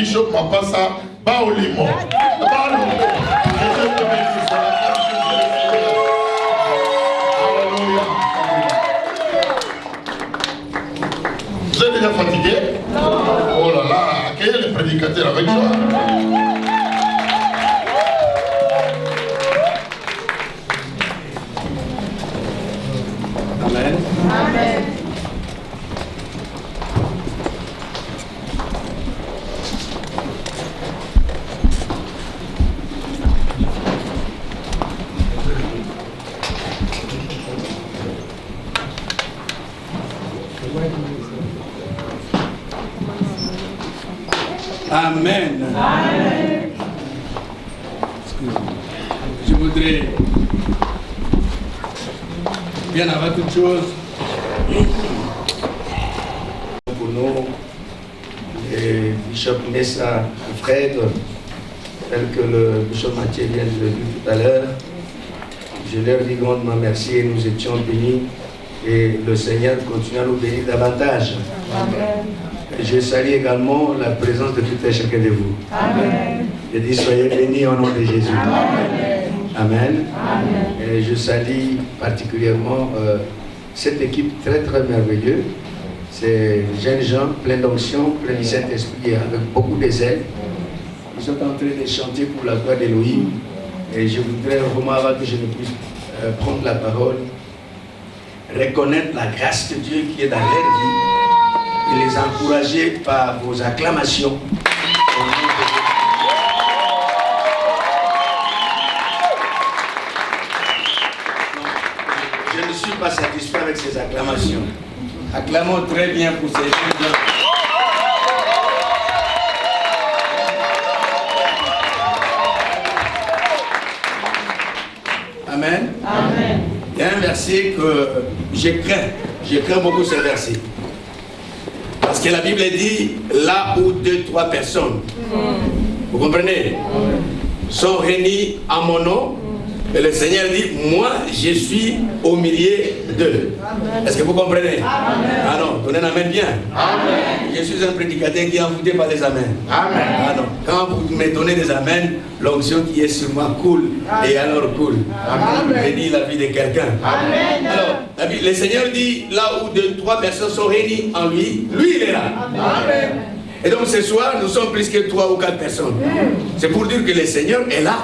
Bishop Mapassa Baolimo. Vous êtes déjà fatigué? Non. Oh là là, accueillez les prédicateurs avec joie. Amen. Amen. Amen. Amen. Je voudrais, bien avant toute chose, pour nous, et Bishop Nessa Fred, tel que le Bishop Mathieu vient de le dire tout à l'heure, je leur dis grandement merci et nous étions bénis et le Seigneur continue à nous bénir davantage. Amen. Je salue également la présence de tout et chacun de vous. Amen. Je dis soyez bénis au nom de Jésus. Amen. Amen. Amen. Et je salue particulièrement cette équipe très très merveilleuse. Ces jeunes gens pleins d'onction, pleins du Saint-Esprit, avec beaucoup de zèle. Ils sont en train de chanter pour la gloire d'Élohim. Et je voudrais vraiment, avant que je ne puisse prendre la parole, reconnaître la grâce de Dieu qui est dans leur vie. Et les encourager par vos acclamations. Je ne suis pas satisfait avec ces acclamations. Acclamons très bien pour ces gens. Amen. Amen. Il y a un verset que je crains beaucoup ce verset. Parce que la Bible dit, là où 2-3 personnes, vous comprenez, sont réunis en mon nom, et le Seigneur dit, moi je suis au milieu d'eux. Est-ce que vous comprenez? Amen. Ah non, donnez un amen bien. Amen. Je suis un prédicateur qui est envoûté par les amens. Amen. Ah non, quand vous me donnez des amens, l'onction qui est sur moi coule, et alors coule. Amen. Bénis la vie de quelqu'un. Amen. Alors, le Seigneur dit, là où 2-3 personnes sont réunies en lui, lui il est là. Amen. Et donc ce soir, nous sommes plus que 3 ou 4 personnes. C'est pour dire que le Seigneur est là.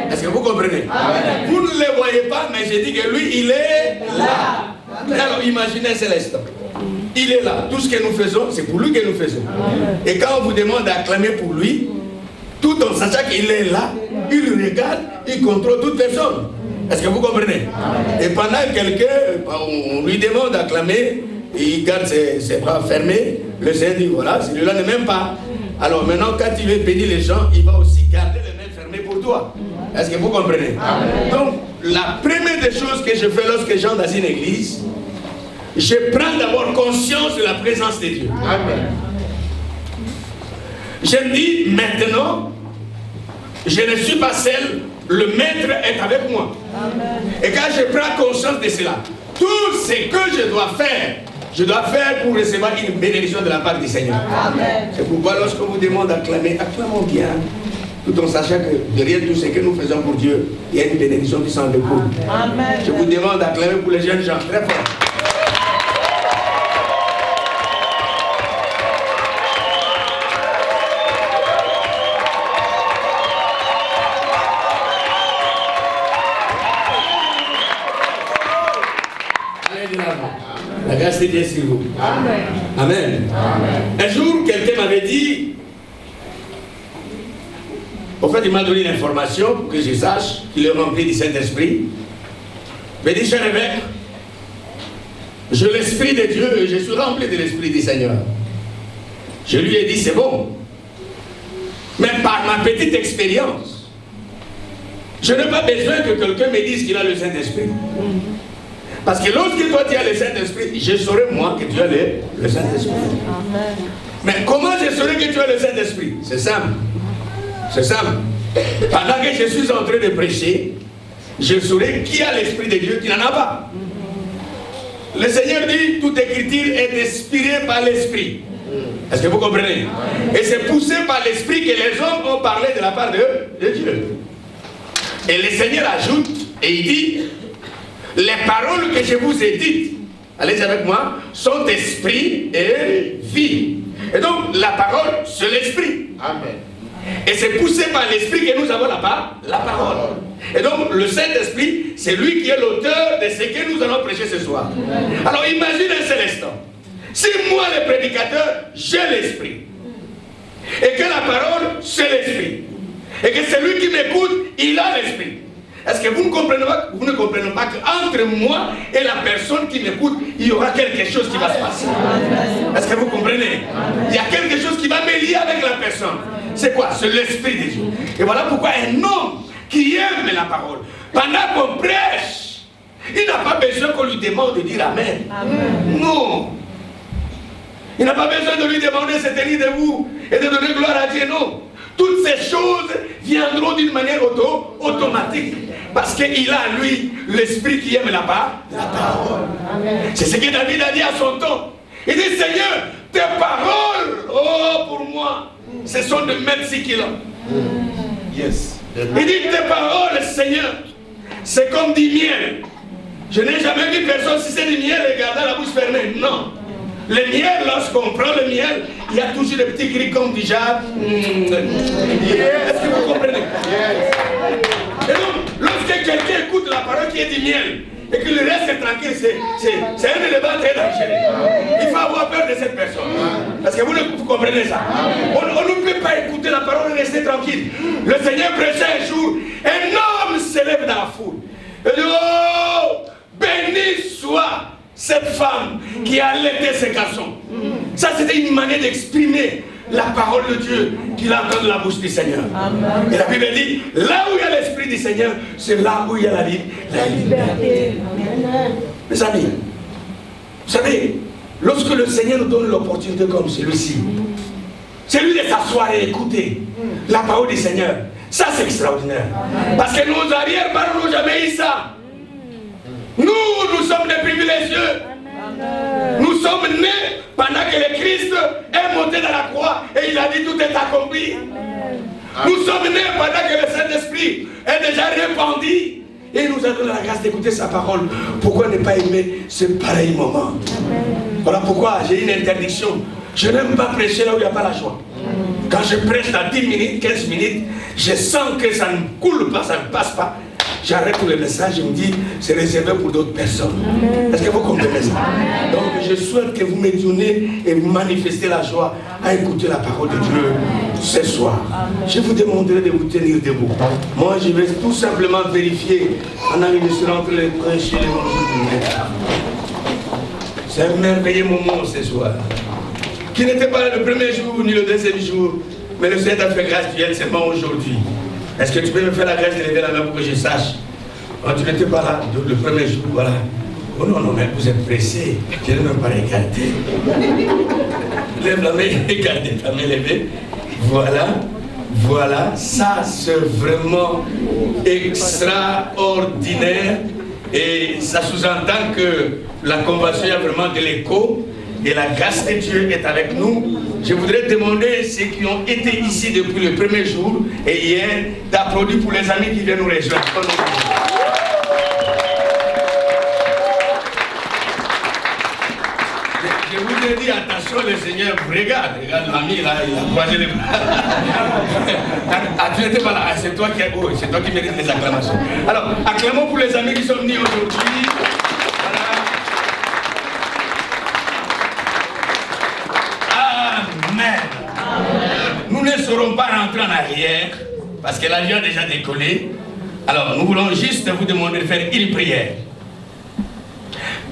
Est-ce que vous comprenez? Amen. Vous ne le voyez pas, mais je dis que lui, il est là. Alors imaginez Céleste. Il est là. Tout ce que nous faisons, c'est pour lui que nous faisons. Amen. Et quand on vous demande d'acclamer pour lui, tout en sachant qu'il est là, il regarde, il contrôle toute personne. Est-ce que vous comprenez? Amen. Et pendant quelqu'un, on lui demande d'acclamer, il garde ses bras fermés. Le Seigneur dit voilà, celui-là ne m'aime pas. Alors maintenant, quand il veut bénir les gens, il va aussi garder les mains fermées pour toi. Est-ce que vous comprenez? Amen. Donc, la première des choses que je fais lorsque j'entre dans une église, je prends d'abord conscience de la présence de Dieu. Amen. Je me dis maintenant, je ne suis pas seul, le maître est avec moi. Amen. Et quand je prends conscience de cela, tout ce que je dois faire pour recevoir une bénédiction de la part du Seigneur. C'est pourquoi lorsque vous demande d'acclamer, acclamons bien, tout en sachant que derrière tout ce que nous faisons pour Dieu, il y a une bénédiction qui s'en découle. Je vous demande d'acclamer pour les jeunes gens, très fort. La grâce de Dieu sur vous. Amen. Amen. Amen. Un jour, quelqu'un m'avait dit, au fait, il m'a donné l'information pour que je sache qu'il est rempli du Saint-Esprit. Il m'a dit, cher évêque, j'ai l'Esprit de Dieu et je suis rempli de l'Esprit du Seigneur. Je lui ai dit, c'est bon. Mais par ma petite expérience, je n'ai pas besoin que quelqu'un me dise qu'il a le Saint-Esprit. Parce que lorsque toi tu as le Saint-Esprit, je saurai moi que tu as le Saint-Esprit. Mais comment je saurai que tu as le Saint-Esprit? C'est simple. C'est simple. Pendant que je suis en train de prêcher, je saurai qui a l'Esprit de Dieu, qui n'en a pas. Le Seigneur dit, toute écriture est inspirée par l'Esprit. Est-ce que vous comprenez? Et c'est poussé par l'esprit que les hommes ont parlé de la part de Dieu. Et le Seigneur ajoute, et il dit, les paroles que je vous ai dites, allez avec moi, sont esprit et vie. Et donc, la parole, c'est l'esprit. Amen. Et c'est poussé par l'esprit que nous avons là-bas, la parole. Et donc, le Saint-Esprit, c'est lui qui est l'auteur de ce que nous allons prêcher ce soir. Alors, imagine un seul instant. Si moi, le prédicateur, j'ai l'esprit, et que la parole, c'est l'esprit, et que celui qui m'écoute, il a l'esprit, est-ce que vous ne comprenez pas qu'entre moi et la personne qui m'écoute, il y aura quelque chose qui va se passer? Est-ce que vous comprenez? Il y a quelque chose qui va me lier avec la personne. C'est quoi? C'est l'esprit de Dieu. Et voilà pourquoi un homme qui aime la parole, pendant qu'on prêche, il n'a pas besoin qu'on lui demande de dire Amen. Amen. Non. Il n'a pas besoin de lui demander de se tenir debout et de donner gloire à Dieu. Non. Toutes ces choses viendront d'une manière automatique. Parce qu'il a, lui, l'esprit qui aime la parole. C'est ce que David a dit à son temps. Il dit, Seigneur, tes paroles, oh, pour moi, ce sont de mettre 6 kilos. Yes. Il dit, tes paroles, Seigneur, c'est comme du miel. Je n'ai jamais vu personne, si c'est du miel, et garder la bouche fermée. Non. Le miel, lorsqu'on prend le miel, il y a toujours des petits cris comme du jade. Est-ce que vous comprenez? Et donc, lorsque quelqu'un écoute la parole qui est du miel, et que le reste est tranquille, c'est un élément très dangereux. Il faut avoir peur de cette personne. Parce que vous comprenez ça. On ne peut pas écouter la parole et rester tranquille. Le Seigneur prêchait un jour, un homme s'élève dans la foule. Il dit, oh, béni soit cette femme qui a allaité ses garçons. Ça, c'était une manière d'exprimer la parole de Dieu qu'il entend de la bouche du Seigneur. Amen. Et la Bible dit, là où il y a l'Esprit du Seigneur, c'est là où il y a la liberté. Mes amis, vous savez, lorsque le Seigneur nous donne l'opportunité comme celui-ci, c'est lui de s'asseoir et écouter la parole du Seigneur. Ça, c'est extraordinaire. Parce que nos arrière-parents n'ont jamais eu ça. Nous sommes des privilégieux. Nous sommes nés pendant que le Christ est monté dans la croix et il a dit tout est accompli. Nous sommes nés pendant que le Saint-Esprit est déjà répandu et il nous a donné la grâce d'écouter sa parole. Pourquoi ne pas aimer ce pareil moment? Voilà pourquoi j'ai une interdiction. Je n'aime pas prêcher là où il n'y a pas la joie. Quand je prêche dans 10 minutes, 15 minutes, je sens que ça ne coule pas, ça ne passe pas. J'arrête tout le message et me dis, c'est réservé pour d'autres personnes. Est-ce que vous comprenez ça? Donc je souhaite que vous me donnez et vous manifestez la joie à écouter la parole de Dieu ce soir. Je vous demanderai de vous tenir debout. Moi, je vais tout simplement vérifier pendant que je suis entre les prêches et l'évangile. C'est un merveilleux moment ce soir. Qui n'était pas là le premier jour ni le deuxième jour, mais le Seigneur t'a fait grâce du seulement aujourd'hui. Est-ce que tu peux me faire la grâce de lever la main pour que je sache? Oh, tu n'étais pas là le premier jour, voilà. Oh non, non, mais vous êtes pressé. Je n'ai même pas regardé. Lève la main et regardez ta main levée. Voilà, voilà. Ça, c'est vraiment extraordinaire. Et ça sous-entend que la convention a vraiment de l'écho. Et la grâce de Dieu est avec nous. Je voudrais demander ceux qui ont été ici depuis le premier jour et hier d'applaudir pour les amis qui viennent nous rejoindre. Je vous ai dit, attention, le Seigneur vous regarde l'ami là, il a croisé les bras. Ah, tu n'étais pas là, c'est toi qui mérites les acclamations. Alors, acclamons pour les amis qui sont venus aujourd'hui. Nous ne serons pas rentrés en arrière parce que l'avion a déjà décollé. Alors nous voulons juste vous demander de faire une prière.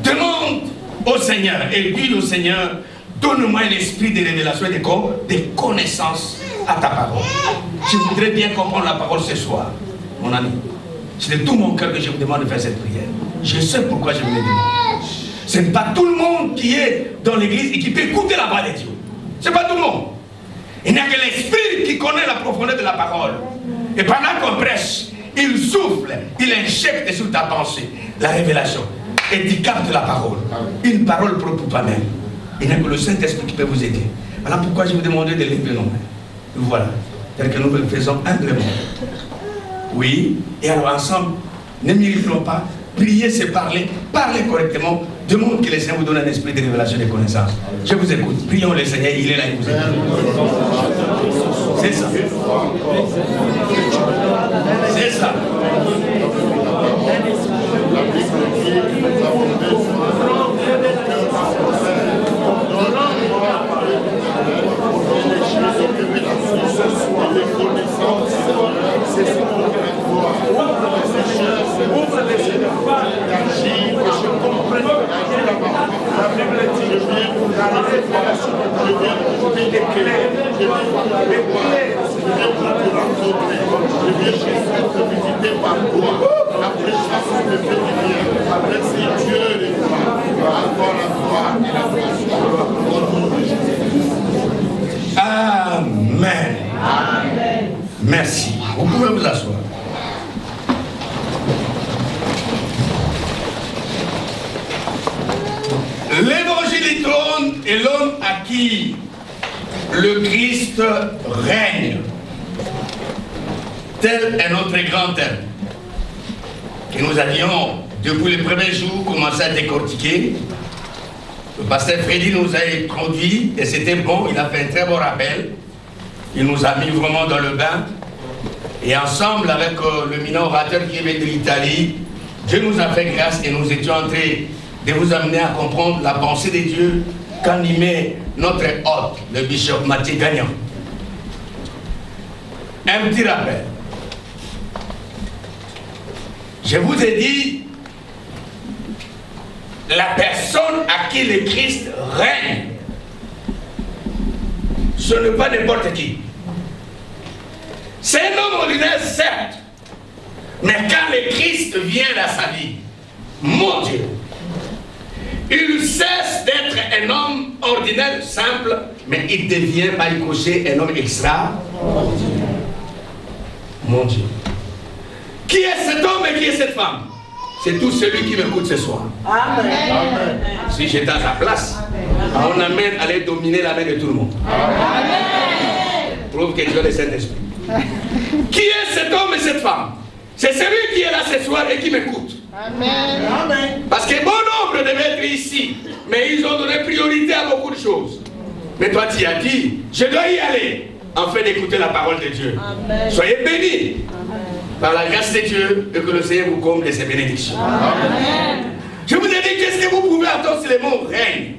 Demande au Seigneur et dis au Seigneur, donne-moi un esprit de révélation et de connaissance à ta parole. Je voudrais bien comprendre la parole ce soir, mon ami. C'est de tout mon cœur que je vous demande de faire cette prière. Je sais pourquoi je vous le demande. Ce n'est pas tout le monde qui est dans l'église et qui peut écouter la voix de Dieu. Ce n'est pas tout le monde. Il n'y a que l'esprit qui connaît la profondeur de la parole. Et pendant qu'on prêche, il souffle, il injecte sur ta pensée la révélation. Et tu captes la parole. Une parole propre pour toi-même. Il n'y a que le Saint-Esprit qui peut vous aider. Voilà pourquoi je vous demandais de lever nos mains. Nous voilà, tel que nous le faisons humblement. Oui, et alors ensemble, ne méritons pas. Prier, c'est parler. Parlez correctement. Demande que le Seigneur vous donne un esprit de révélation et de connaissance. Je vous écoute. Prions le Seigneur, il est là, il vous écoute. C'est ça. C'est ça. Amen. Amen. Merci. Vous pouvez vous asseoir. L'évangile du trône est l'homme à qui le Christ règne. Tel est notre grand thème. Et nous avions, depuis le premier jour, commencé à décortiquer. Le pasteur Freddy nous a introduit et c'était bon, il a fait un très bon rappel. Il nous a mis vraiment dans le bain. Et ensemble, avec le mineur orateur qui vient de l'Italie, Dieu nous a fait grâce et nous étions en train de vous amener à comprendre la pensée de Dieu qu'animait notre hôte, le bishop Mathieu Gagnon. Un petit rappel. Je vous ai dit, la personne à qui le Christ règne, ce n'est pas n'importe qui. C'est un homme ordinaire, certes, mais quand le Christ vient dans sa vie, mon Dieu, il cesse d'être un homme ordinaire, simple, mais il devient par le cocher un homme extraordinaire. Mon Dieu. Qui est cet homme et qui est cette femme? C'est tout celui qui m'écoute ce soir. Amen. Amen. Si j'étais à sa place, on amène à aller dominer la main de tout le monde. Amen. Prouve que Dieu est le Saint-Esprit. Qui est cet homme et cette femme? C'est celui qui est là ce soir et qui m'écoute. Amen. Amen. Parce que bon nombre devaient être ici, mais ils ont donné priorité à beaucoup de choses. Mais toi, tu as dit, je dois y aller, afin d'écouter la parole de Dieu. Amen. Soyez bénis. Amen. Par la grâce de Dieu, et que le Seigneur vous comble de ses bénédictions. Amen. Je vous ai dit, qu'est-ce que vous pouvez entendre sur les mots règne?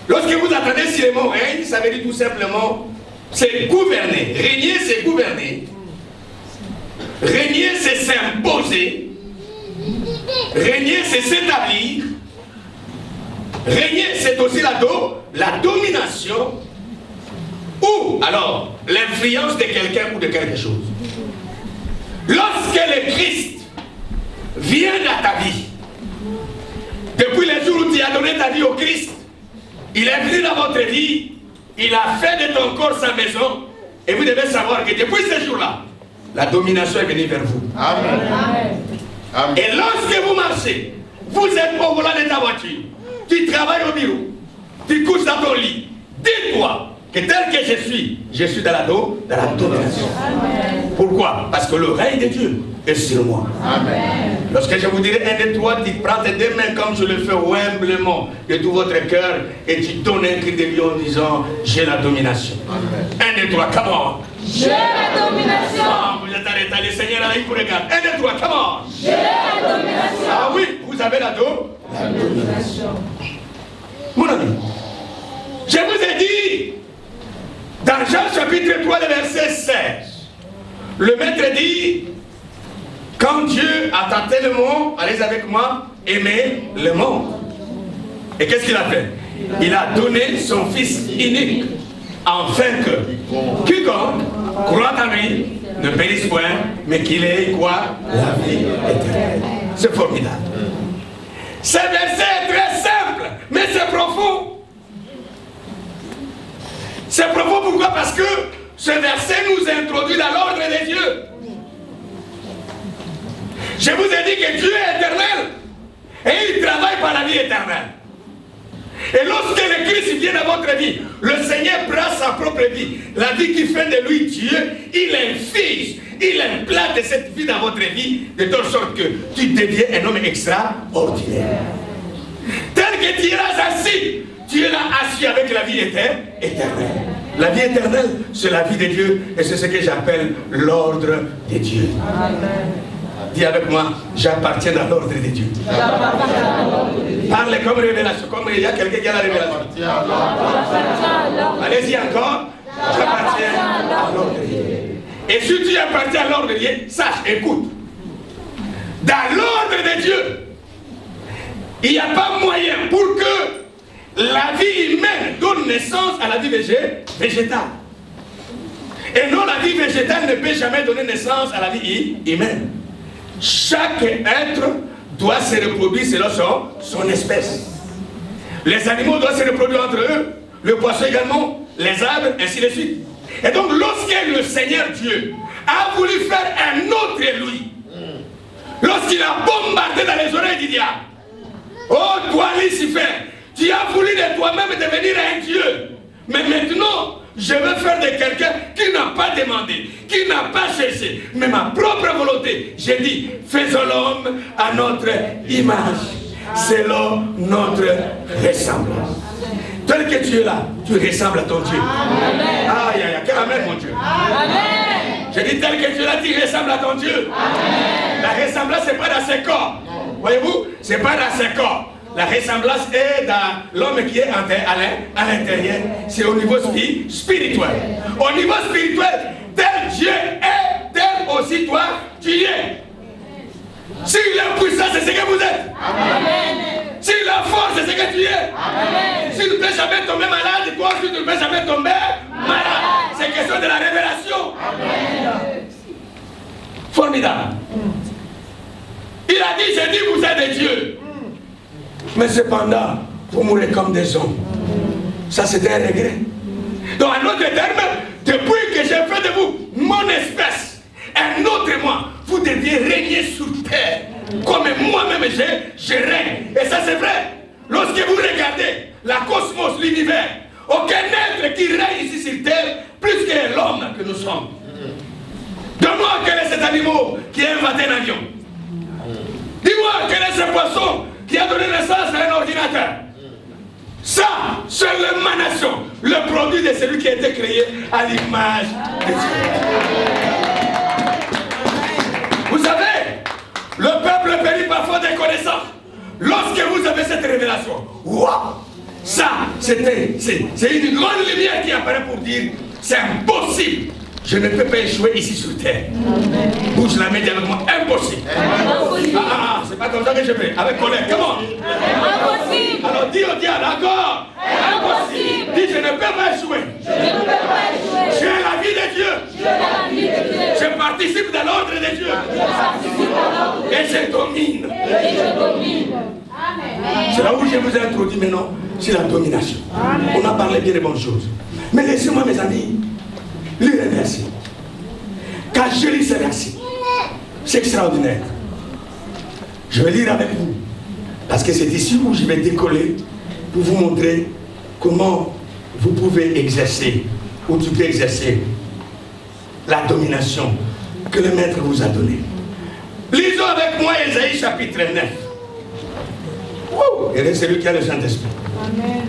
Lorsque vous attendez sur les mots règne, ça veut dire tout simplement, c'est gouverner. Régner, c'est gouverner. Régner, c'est s'imposer. Régner, c'est s'établir. Régner, c'est aussi la domination. Ou alors l'influence de quelqu'un ou de quelque chose. Lorsque le Christ vient dans ta vie, depuis le jour où tu as donné ta vie au Christ, il est venu dans votre vie, il a fait de ton corps sa maison, et vous devez savoir que depuis ce jour-là, la domination est venue vers vous. Amen. Amen. Et lorsque vous marchez, vous êtes au volant de ta voiture, tu travailles au bureau, tu couches dans ton lit, dis-toi que tel que je suis dans la domination. Amen. Pourquoi? Parce que le règne de Dieu est sur moi. Amen. Lorsque je vous dirai 1, 2, 3, tu prends tes deux mains comme je le fais humblement de tout votre cœur et tu donnes un cri de lion en disant j'ai la domination. Amen. 1, 2, 3, come on. J'ai la domination. Ah, vous êtes arrêté, le Seigneur là, il vous regarde. 1, 2, 3, come on. J'ai la domination. Ah oui, vous avez la domination. Mon ami, je vous ai dit dans Jean chapitre 3, le verset 16, le maître dit, quand Dieu a tant tellement, allez avec moi, aimer le monde. Et qu'est-ce qu'il a fait? Il a donné son Fils unique, afin que quiconque croit en lui ne périsse point, mais qu'il ait quoi? La vie éternelle. C'est formidable. Ce verset est très simple, mais c'est profond. C'est profond pourquoi? Parce que ce verset nous introduit dans l'ordre des dieux. Je vous ai dit que Dieu est éternel et il travaille par la vie éternelle. Et lorsque le Christ vient dans votre vie, le Seigneur prend sa propre vie, la vie qui fait de lui Dieu, il inflige, il implante cette vie dans votre vie, de telle sorte que tu deviens un homme extraordinaire. Tel que tu iras assis, tu es là assis avec la vie éternelle. La vie éternelle, c'est la vie de Dieu, et c'est ce que j'appelle l'ordre de Dieu. Amen. Dis avec moi, j'appartiens à l'ordre de Dieu. Parlez comme révélation, comme il y a quelqu'un qui a la révélation. Allez-y encore, j'appartiens à l'ordre de Dieu. Et si tu appartiens à l'ordre de Dieu, sache, écoute, dans l'ordre de Dieu, il n'y a pas moyen pour que la vie humaine donne naissance à la vie végétale. Et non, la vie végétale ne peut jamais donner naissance à la vie humaine. Chaque être doit se reproduire selon son espèce. Les animaux doivent se reproduire entre eux, le poisson également, les arbres, ainsi de suite. Et donc, lorsque le Seigneur Dieu a voulu faire un autre lui, lorsqu'il a bombardé dans les oreilles du diable, oh toi Lucifer, tu as voulu de toi-même devenir un Dieu, mais maintenant, je veux faire de quelqu'un qui n'a pas demandé, qui n'a pas cherché, mais ma propre volonté. J'ai dit, faisons l'homme à notre image, selon notre ressemblance. Tel que tu es là, tu ressembles à ton Dieu. Aïe, aïe, aïe, amen mon Dieu. Amen. Je dis tel que tu es là, tu ressembles à ton Dieu. Amen. La ressemblance, ce n'est pas dans ses corps. Voyez-vous, ce n'est pas dans ses corps. La ressemblance est dans l'homme qui est à l'intérieur. C'est au niveau spirituel. Au niveau spirituel, tel Dieu est, tel aussi toi, tu es. Si la puissance, c'est ce que vous êtes. Amen. Si la force, c'est ce que tu es. Amen. Si tu ne peux jamais tomber malade, toi aussi tu ne peux jamais tomber malade. C'est question de la révélation. Amen. Formidable. Il a dit, j'ai dit, vous êtes des dieux. Mais cependant, vous mourrez comme des hommes. Ça, c'est un regret. Donc, en d'autres termes, depuis que j'ai fait de vous mon espèce, un autre moi, vous deviez régner sur terre. Comme moi-même, je règne. Et ça, c'est vrai. Lorsque vous regardez la cosmos, l'univers, aucun être qui règne ici sur terre, plus que l'homme que nous sommes. Dis-moi quel est cet animal qui a inventé un avion. Dis-moi quel est ce poisson qui a donné naissance à un ordinateur. Ça, c'est l'émanation, le produit de celui qui a été créé à l'image de Dieu. Vous savez, le peuple périt parfois des connaissances. Lorsque vous avez cette révélation, waouh, ça, c'est une grande lumière qui apparaît pour dire, c'est impossible. Je ne peux pas échouer ici sur terre. Bouge la main avec moi. Impossible. C'est pas comme ça que je fais. Avec colère. Comment? Impossible. Alors dis au diable encore. Impossible. Dis, je ne peux pas échouer. J'ai la vie de Dieu. Je participe dans l'ordre de Dieu. Et je domine. C'est là où je vous ai introduit maintenant. C'est la domination. On a parlé bien de bonnes choses. Mais laissez-moi, mes amis, lire un verset. Quand je lis ce verset, c'est extraordinaire. Je vais lire avec vous. Parce que c'est ici où je vais décoller pour vous montrer comment vous pouvez exercer, ou tu peux exercer la domination que le Maître vous a donnée. Lisons avec moi Ésaïe chapitre 9. Et c'est celui qui a le Saint-Esprit. Amen.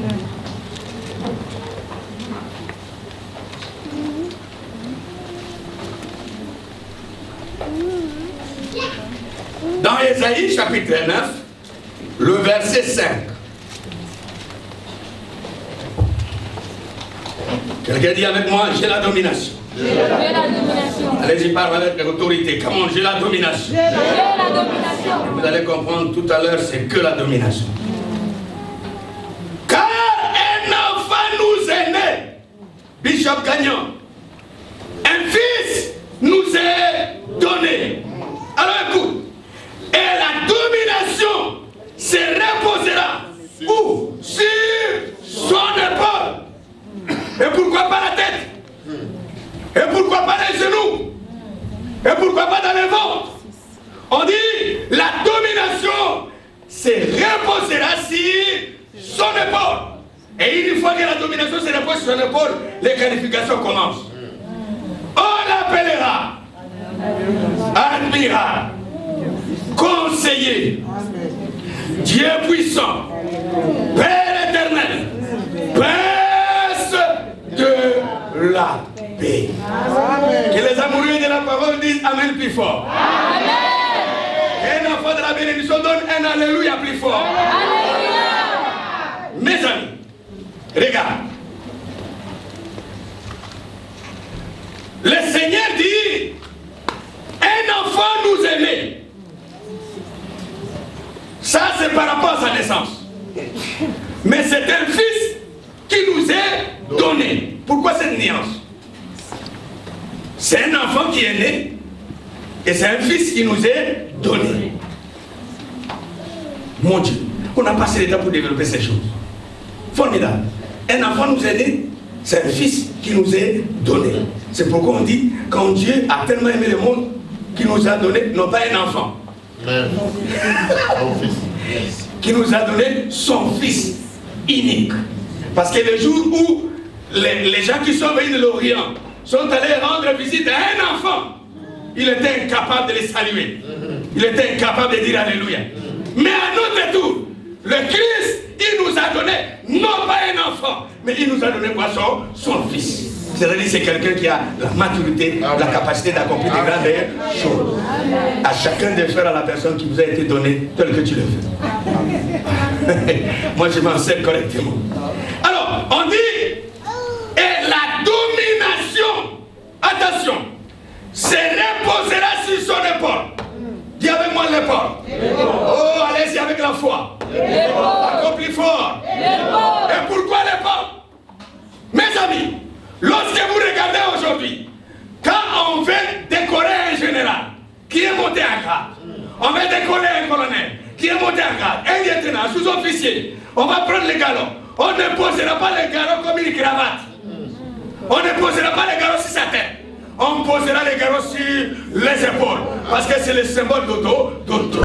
Dans Ésaïe chapitre 9, le verset 5. Quelqu'un dit avec moi, j'ai la domination. J'ai la domination. Allez-y, parle avec autorité. Comment j'ai la domination? J'ai la domination. Vous allez comprendre tout à l'heure, c'est que la domination. Car un enfant nous est né, Bishop Gagnon. Un fils nous est donné. Alors écoute. Et la domination se reposera où? Sur son épaule. Et pourquoi pas la tête? Et pourquoi pas les genoux? Et pourquoi pas dans le ventre? On dit la domination se reposera sur son épaule. Et une fois que la domination se repose sur son épaule, les qualifications commencent. On l'appellera admirable, conseiller, Dieu puissant, Père éternel, Prince de la paix. Que les amoureux de la parole disent Amen plus fort. Amen. Un enfant de la bénédiction donne un Alléluia plus fort. Alléluia. Mes amis, regarde. Le Seigneur dit, un enfant nous aimait. Ça, c'est par rapport à sa naissance. Mais c'est un fils qui nous est donné. Pourquoi cette nuance? C'est un enfant qui est né et c'est un fils qui nous est donné. Mon Dieu, on a passé l'état pour développer ces choses. Formidable. Un enfant nous est né, c'est un fils qui nous est donné. C'est pourquoi on dit, quand Dieu a tellement aimé le monde, qu'il nous a donné, non pas un enfant, qui nous a donné son fils unique. Parce que le jour où les gens qui sont venus de l'Orient sont allés rendre visite à un enfant, il était incapable de les saluer. Il était incapable de dire Alléluia. Mais à notre tour, le Christ, il nous a donné, non pas un enfant, mais il nous a donné quoi? Son fils. C'est-à-dire c'est quelqu'un qui a la maturité, la capacité d'accomplir de grandes choses. À chacun de faire à la personne qui vous a été donnée tel que tu le fais. Moi, je m'en sers correctement. Alors, on dit, et la domination, attention, se reposera sur son épaule. Dis avec moi l'épaule. Oh, allez-y avec la foi. Encore plus fort. Et pourquoi l'épaule? Mes amis, lorsque vous regardez aujourd'hui, quand on veut décorer un général qui est monté en grade, on veut décorer un colonel qui est monté en grade, un lieutenant, un sous-officier, on va prendre les galons. On ne posera pas les galons comme une cravate. On ne posera pas les galons sur sa tête. On posera les galons sur les épaules. Parce que c'est le symbole d'auto.